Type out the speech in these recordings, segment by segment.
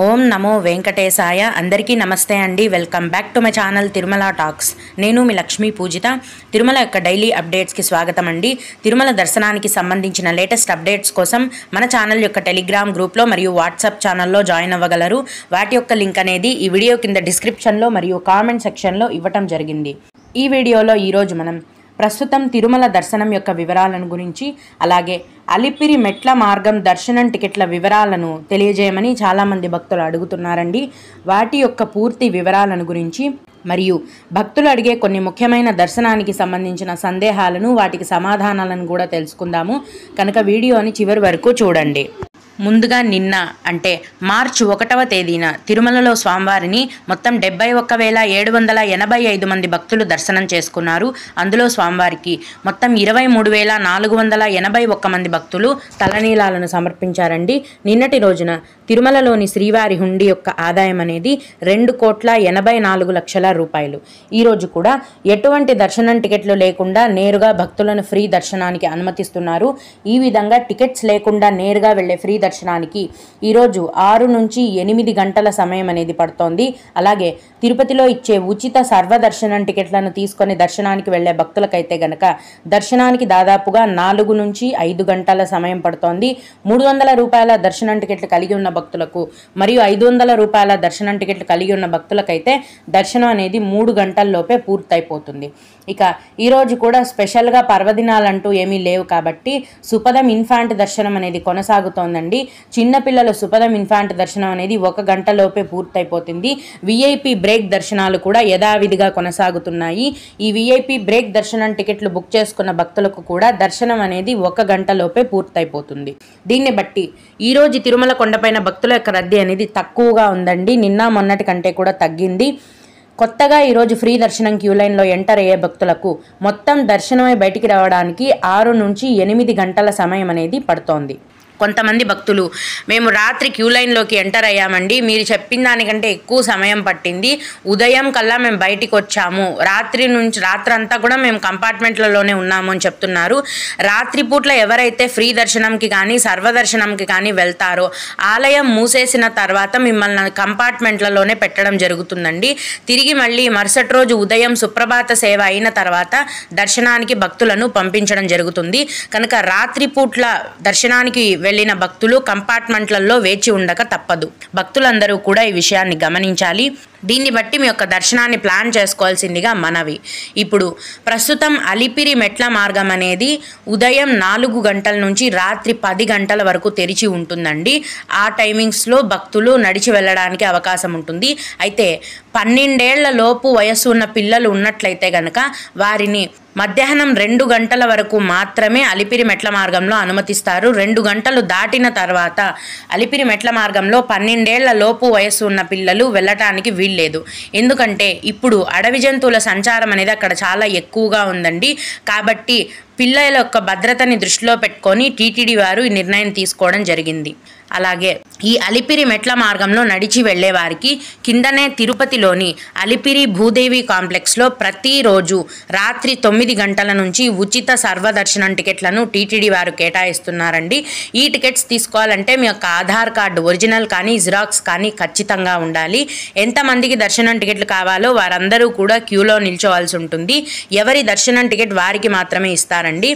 ఓం నమో వెంకటేశాయ. అందరికీ నమస్తే అండి. Welcome back to my channel Tirumala talks. నేను మీ లక్ష్మీ పూజిత. తిరుమల యొక్క డైలీ అప్డేట్స్కి స్వాగతం అండి. తిరుమల దర్శనానికి సంబంధించిన లేటెస్ట్ అప్డేట్స్ కోసం మన ఛానల్ యొక్క టెలిగ్రామ్ గ్రూప్లో మరియు వాట్సాప్ ఛానల్లో జాయిన్ అవ్వగలరు. వాటి యొక్క లింక్ అనేది ఈ వీడియో కింద డిస్క్రిప్షన్లో మరియు కామెంట్ సెక్షన్లో ఇవ్వటం జరిగింది. ఈ వీడియోలో ఈరోజు మనం ప్రస్తుతం తిరుమల దర్శనం యొక్క వివరాలను గురించి, అలాగే అలిపిరి మెట్ల మార్గం దర్శనం టికెట్ల వివరాలను తెలియజేయమని చాలామంది భక్తులు అడుగుతున్నారండి. వాటి యొక్క పూర్తి వివరాలను గురించి మరియు భక్తులు అడిగే కొన్ని ముఖ్యమైన దర్శనానికి సంబంధించిన సందేహాలను, వాటికి సమాధానాలను కూడా తెలుసుకుందాము. కనుక వీడియోని చివరి వరకు చూడండి. ముందుగా నిన్న అంటే మార్చి 1వ తేదీన తిరుమలలో స్వామివారిని మొత్తం 71,785 మంది భక్తులు దర్శనం చేసుకున్నారు. అందులో స్వామివారికి మొత్తం 23,481 మంది భక్తులు తలనీలాలను సమర్పించారండి. నిన్నటి రోజున తిరుమలలోని శ్రీవారి హుండీ యొక్క ఆదాయం అనేది 2,84,00,000 రూపాయలు. ఈరోజు కూడా ఎటువంటి దర్శనం టికెట్లు లేకుండా నేరుగా భక్తులను ఫ్రీ దర్శనానికి అనుమతిస్తున్నారు. ఈ విధంగా టికెట్స్ లేకుండా నేరుగా వెళ్లే ఫ్రీ దర్శనానికి ఈరోజు 6 నుంచి 8 గంటల సమయం అనేది పడుతోంది. అలాగే తిరుపతిలో ఇచ్చే ఉచిత సర్వదర్శనం టికెట్లను తీసుకొని దర్శనానికి వెళ్లే భక్తులకైతే గనక దర్శనానికి దాదాపుగా 4 నుంచి 5 గంటల సమయం పడుతోంది. 300 రూపాయల దర్శనం టికెట్లు కలిగి ఉన్న భక్తులకు మరియు 500 రూపాయల దర్శనం టికెట్లు కలిగి ఉన్న భక్తులకైతే దర్శనం అనేది 3 గంటల్లోపే పూర్తయిపోతుంది. ఇక ఈరోజు కూడా స్పెషల్గా పర్వదినాలంటూ ఏమీ లేవు కాబట్టి సుపదం ఇన్ఫాంట్ దర్శనం అనేది కొనసాగుతోందండి. చిన్నపిల్లల సుపదం ఇన్ఫాంట్ దర్శనం అనేది 1 గంటలోపే పూర్తయిపోతుంది. విఐపి బ్రేక్ దర్శనాలు కూడా యథావిధిగా కొనసాగుతున్నాయి. ఈ విఐపి బ్రేక్ దర్శనం టికెట్లు బుక్ చేసుకున్న భక్తులకు కూడా దర్శనం అనేది 1 గంటలోపే పూర్తయిపోతుంది. దీన్ని బట్టి ఈరోజు తిరుమల కొండపైన భక్తుల యొక్క రద్దీ అనేది తక్కువగా ఉందండి. నిన్న మొన్నటి కంటే కూడా తగ్గింది. కొత్తగా ఈరోజు ఫ్రీ దర్శనం క్యూ లైన్లో ఎంటర్ అయ్యే భక్తులకు మొత్తం దర్శనమై బయటికి రావడానికి 6 నుంచి 8 గంటల సమయం అనేది పడుతోంది. కొంతమంది భక్తులు మేము రాత్రి క్యూ లైన్లోకి ఎంటర్ అయ్యామండి, మీరు చెప్పిన దానికంటే ఎక్కువ సమయం పట్టింది, ఉదయం కల్లా మేము బయటికి వచ్చాము, రాత్రంతా కూడా మేము కంపార్ట్మెంట్లలోనే ఉన్నాము అని చెప్తున్నారు. రాత్రిపూట్ల ఎవరైతే ఫ్రీ దర్శనంకి కానీ సర్వదర్శనంకి కానీ వెళ్తారో ఆలయం మూసేసిన తర్వాత మిమ్మల్ని కంపార్ట్మెంట్లలోనే పెట్టడం జరుగుతుందండి. తిరిగి మళ్ళీ మరుసటి రోజు ఉదయం సుప్రభాత సేవ అయిన తర్వాత దర్శనానికి భక్తులను పంపించడం జరుగుతుంది. కనుక రాత్రిపూట్ల దర్శనానికి వెళ్లిన భక్తులు కంపార్ట్మెంట్లలో వేచి ఉండక తప్పదు. భక్తులందరూ కూడా ఈ విషయాన్ని గమనించాలి. దీన్ని బట్టి మీ యొక్క దర్శనాన్ని ప్లాన్ చేసుకోవాల్సిందిగా మనవి. ఇప్పుడు ప్రస్తుతం అలిపిరి మెట్ల మార్గం అనేది ఉదయం 4 గంటల నుంచి రాత్రి 10 గంటల వరకు తెరిచి ఉంటుందండి. ఆ టైమింగ్స్లో భక్తులు నడిచి వెళ్ళడానికి అవకాశం ఉంటుంది. అయితే 12 ఏళ్ల లోపు వయస్సు ఉన్న పిల్లలు ఉన్నట్లయితే గనక వారిని మధ్యాహ్నం 2 గంటల వరకు మాత్రమే అలిపిరి మెట్ల మార్గంలో అనుమతిస్తారు. 2 గంటలు దాటిన తర్వాత అలిపిరి మెట్ల మార్గంలో 12 ఏళ్ల లోపు వయస్సు ఉన్న పిల్లలు వెళ్ళటానికి వీల్లేదు. ఎందుకంటే ఇప్పుడు అడవి జంతువుల సంచారం అనేది అక్కడ చాలా ఎక్కువగా ఉందండి. కాబట్టి పిల్లల యొక్క భద్రతని దృష్టిలో పెట్టుకొని టీటీడీ వారు ఈ నిర్ణయం తీసుకోవడం జరిగింది. అలాగే ఈ అలిపిరి మెట్ల మార్గంలో నడిచి వెళ్లే వారికి కిందనే తిరుపతిలోని అలిపిరి భూదేవి కాంప్లెక్స్లో ప్రతిరోజు రాత్రి 9 గంటల నుంచి ఉచిత సర్వదర్శనం టికెట్లను టీటీడీ వారు కేటాయిస్తున్నారండి. ఈ టికెట్స్ తీసుకోవాలంటే మీ యొక్క ఆధార్ కార్డు ఒరిజినల్ కానీ జిరాక్స్ కానీ ఖచ్చితంగా ఉండాలి. ఎంతమందికి దర్శనం టికెట్లు కావాలో వారందరూ కూడా క్యూలో నిల్చోవాల్సి ఉంటుంది. ఎవరి దర్శనం టికెట్ వారికి మాత్రమే ఇస్తారండి.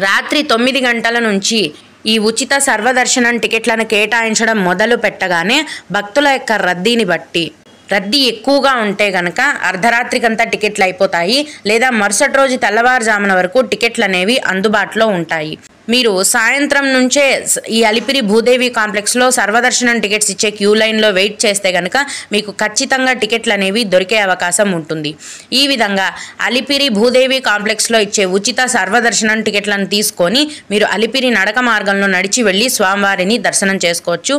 రాత్రి 9 గంటల నుంచి ఈ ఉచిత సర్వదర్శనం టికెట్లను కేటాయించడం మొదలు పెట్టగానే భక్తుల యొక్క రద్దీ ఎక్కువగా ఉంటే గనక అర్ధరాత్రికంతా టికెట్లు అయిపోతాయి, లేదా మరుసటి రోజు తెల్లవారుజామున వరకు టికెట్లు అనేవి అందుబాటులో ఉంటాయి. మీరు సాయంత్రం నుంచే ఈ అలిపిరి భూదేవి కాంప్లెక్స్లో సర్వదర్శనం టికెట్స్ ఇచ్చే క్యూ లైన్లో వెయిట్ చేస్తే కనుక మీకు ఖచ్చితంగా టికెట్లు అనేవి దొరికే అవకాశం ఉంటుంది. ఈ విధంగా అలిపిరి భూదేవి కాంప్లెక్స్లో ఇచ్చే ఉచిత సర్వదర్శనం టికెట్లను తీసుకొని మీరు అలిపిరి నడక మార్గంలో నడిచి వెళ్ళి స్వామివారిని దర్శనం చేసుకోవచ్చు.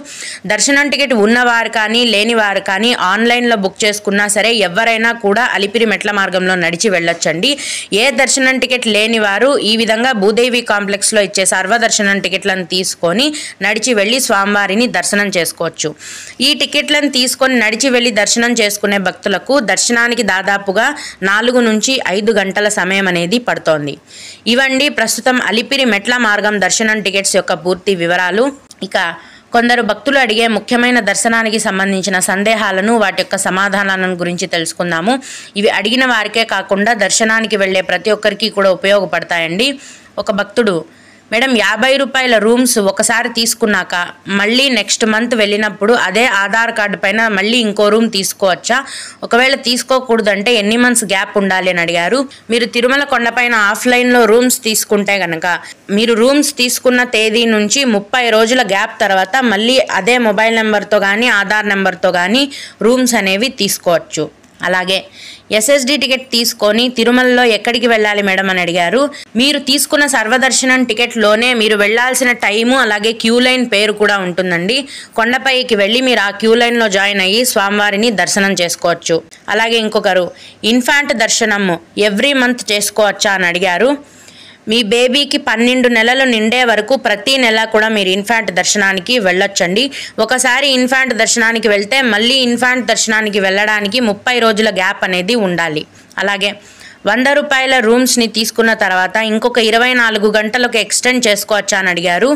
దర్శనం టికెట్ ఉన్నవారు కానీ లేని వారు కానీ ఆన్లైన్లో బుక్ చేసుకున్నా సరే ఎవరైనా కూడా అలిపిరి మెట్ల మార్గంలో నడిచి వెళ్ళొచ్చండి. ఏ దర్శనం టికెట్ లేని వారు ఈ విధంగా భూదేవి కాంప్లెక్స్లో ఇచ్చే సర్వదర్శనం టికెట్లను తీసుకొని నడిచి వెళ్ళి స్వామివారిని దర్శనం చేసుకోవచ్చు. ఈ టికెట్లను తీసుకొని నడిచి వెళ్ళి దర్శనం చేసుకునే భక్తులకు దర్శనానికి దాదాపుగా 4 నుంచి 5 గంటల సమయం అనేది పడుతోంది. ఇవండి ప్రస్తుతం అలిపిరి మెట్ల మార్గం దర్శనం టికెట్స్ యొక్క పూర్తి వివరాలు. ఇక కొందరు భక్తులు అడిగే ముఖ్యమైన దర్శనానికి సంబంధించిన సందేహాలను వాటి యొక్క సమాధానాలను గురించి తెలుసుకుందాము. ఇవి అడిగిన వారికే కాకుండా దర్శనానికి వెళ్ళే ప్రతి ఒక్కరికి కూడా ఉపయోగపడతాయండి. ఒక భక్తుడు, మేడం 50 రూపాయల రూమ్స్ ఒకసారి తీసుకున్నాక మళ్ళీ నెక్స్ట్ మంత్ వెళ్ళినప్పుడు అదే ఆధార్ కార్డు పైన మళ్ళీ ఇంకో రూమ్ తీసుకోవచ్చా? ఒకవేళ తీసుకోకూడదంటే ఎన్ని మంత్స్ గ్యాప్ ఉండాలి అని అడిగారు. మీరు తిరుమల కొండపైన ఆఫ్లైన్లో రూమ్స్ తీసుకుంటే కనుక మీరు రూమ్స్ తీసుకున్న తేదీ నుంచి 30 రోజుల గ్యాప్ తర్వాత మళ్ళీ అదే మొబైల్ నెంబర్తో కానీ ఆధార్ నెంబర్తో కానీ రూమ్స్ అనేవి తీసుకోవచ్చు. అలాగే ఎస్ఎస్డి టికెట్ తీసుకొని తిరుమలలో ఎక్కడికి వెళ్ళాలి మేడం అని అడిగారు. మీరు తీసుకున్న సర్వదర్శనం టికెట్లోనే మీరు వెళ్ళాల్సిన టైము అలాగే క్యూ లైన్ పేరు కూడా ఉంటుందండి. కొండపైకి వెళ్ళి మీరు ఆ క్యూ లైన్లో జాయిన్ అయ్యి స్వామివారిని దర్శనం చేసుకోవచ్చు. అలాగే ఇంకొకరు, ఇన్ఫాంట్ దర్శనం ఎవ్రీ మంత్ చేసుకోవచ్చా అని అడిగారు. మీ బేబీకి 12 నెలలు నిండే వరకు ప్రతి నెల కూడా మీరు ఇన్ఫాంట్ దర్శనానికి వెళ్ళొచ్చండి. ఒకసారి ఇన్ఫాంట్ దర్శనానికి వెళ్తే మళ్ళీ ఇన్ఫాంట్ దర్శనానికి వెళ్ళడానికి 30 రోజుల గ్యాప్ అనేది ఉండాలి. అలాగే 100 రూపాయల రూమ్స్ని తీసుకున్న తర్వాత ఇంకొక 24 గంటలకు ఎక్స్టెండ్ చేసుకోవచ్చా అని అడిగారు.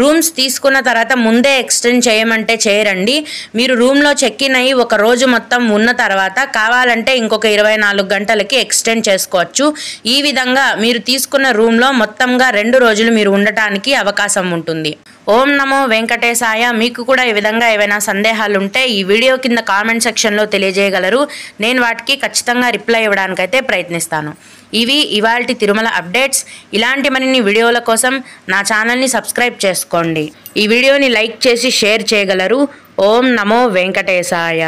రూమ్స్ తీసుకున్న తర్వాత ముందే ఎక్స్టెండ్ చేయమంటే చేయరండి. మీరు రూమ్లో చెక్ ఇన్ అయ్యి ఒక రోజు మొత్తం ఉన్న తర్వాత కావాలంటే ఇంకొక 24 గంటలకి ఎక్స్టెండ్ చేసుకోవచ్చు. ఈ విధంగా మీరు తీసుకున్న రూమ్లో మొత్తంగా 2 రోజులు మీరు ఉండటానికి అవకాశం ఉంటుంది. ఓం నమో వెంకటేశాయ. మీకు కూడా ఈ విధంగా ఏవైనా సందేహాలు ఉంటే ఈ వీడియో కింద కామెంట్ సెక్షన్లో తెలియజేయగలరు. నేను వాటికి ఖచ్చితంగా రిప్లై ఇవ్వడానికైతే ప్రయత్నిస్తాను. ఇవి ఇవాల్టి తిరుమల అప్డేట్స్. ఇలాంటి మరిన్ని వీడియోల కోసం నా ఛానల్ని సబ్స్క్రైబ్ చేసుకోండి. ఈ వీడియోని లైక్ చేసి షేర్ చేయగలరు. ఓం నమో వెంకటేశాయ.